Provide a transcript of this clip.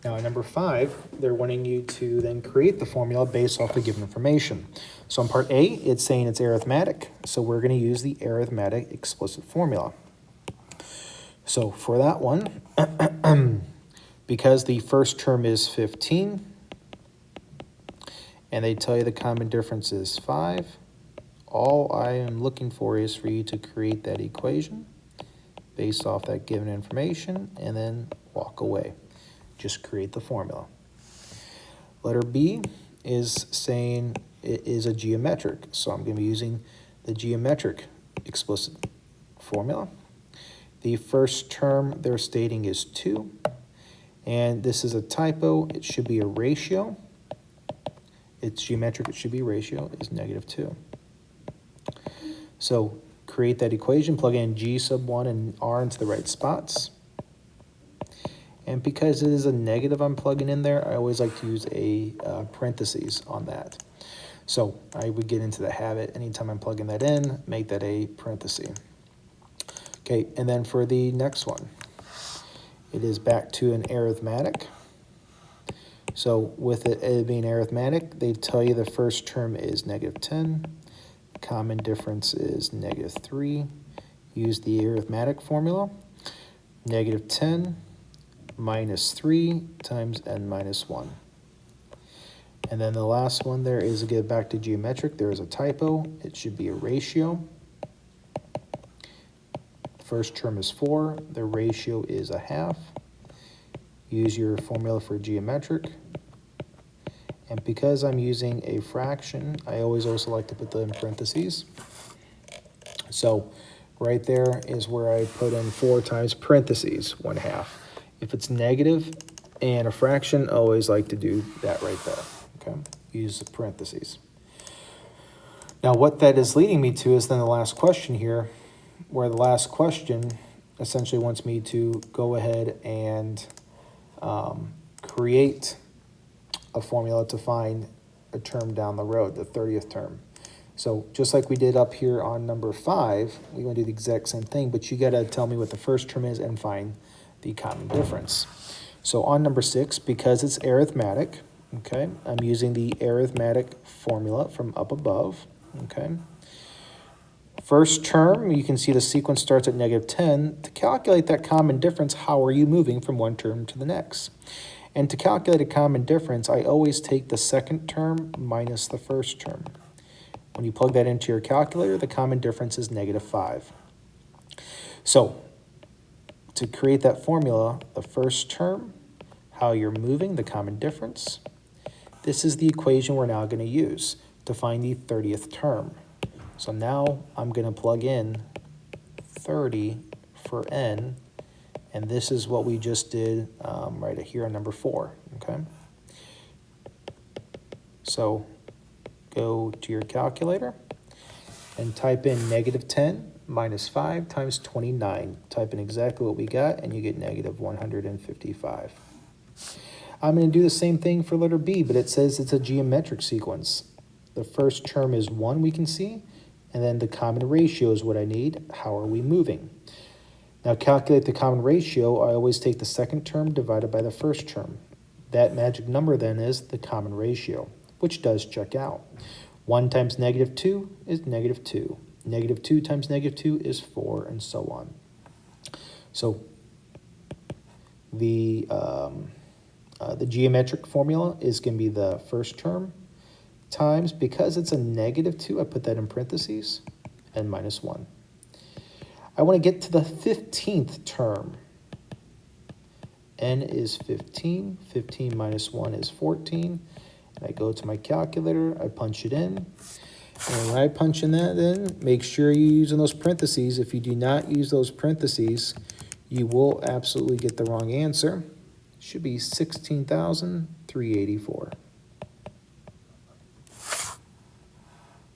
Now in number 5, they're wanting you to then create the formula based off the given information. So in part A, it's saying it's arithmetic, so we're going to use the arithmetic explicit formula. So for that one, because the first term is 15, and they tell you the common difference is 5, all I am looking for is for you to create that equation based off that given information and then walk away. Just create the formula. Letter B is saying it is a geometric, so I'm going to be using the geometric explicit formula. The first term they're stating is 2, and this is a typo. It should be a ratio. It's geometric, it should be a ratio, is -2. So create that equation, plug in G sub 1 and R into the right spots. And because it is a negative I'm plugging in there, I always like to use a parentheses on that. So I would get into the habit, anytime I'm plugging that in, make that a parenthesis. Okay, and then for the next one, it is back to an arithmetic. So with it being arithmetic, they tell you the first term is -10. Common difference is -3. Use the arithmetic formula. -10 minus 3 times n minus 1. And then the last one there is, get back to geometric. There is a typo. It should be a ratio. First term is 4. The ratio is 1/2. Use your formula for geometric. And because I'm using a fraction, I always also like to put them in parentheses. So right there is where I put in 4 times parentheses, 1/2. If it's negative and a fraction, I always like to do that right there, okay? Use the parentheses. Now what that is leading me to is then the last question here, where the last question essentially wants me to go ahead and create a formula to find a term down the road, the 30th term. So just like we did up here on number 5, we're going to do the exact same thing, but you got to tell me what the first term is and find the common difference. So on number 6, because it's arithmetic, okay, I'm using the arithmetic formula from up above, okay. First term, you can see the sequence starts at -10. To calculate that common difference, how are you moving from one term to the next? And to calculate a common difference, I always take the second term minus the first term. When you plug that into your calculator, the common difference is -5. So to create that formula, the first term, how you're moving, the common difference, this is the equation we're now going to use to find the 30th term. So now I'm going to plug in 30 for n, and this is what we just did right here on number 4, okay? So go to your calculator and type in -10 minus 5 times 29. Type in exactly what we got, and you get -155. I'm going to do the same thing for letter B, but it says it's a geometric sequence. The first term is 1, we can see, and then the common ratio is what I need. How are we moving? Now calculate the common ratio. I always take the second term divided by the first term. That magic number then is the common ratio, which does check out. 1 times -2 is -2. -2 times -2 is 4, and so on. So the geometric formula is going to be the first term times, because it's a -2, I put that in parentheses, and minus 1. I want to get to the 15th term. N is 15. 15 minus 1 is 14. And I go to my calculator, I punch it in. And when I punch in that in, make sure you're using those parentheses. If you do not use those parentheses, you will absolutely get the wrong answer. It should be 16,384.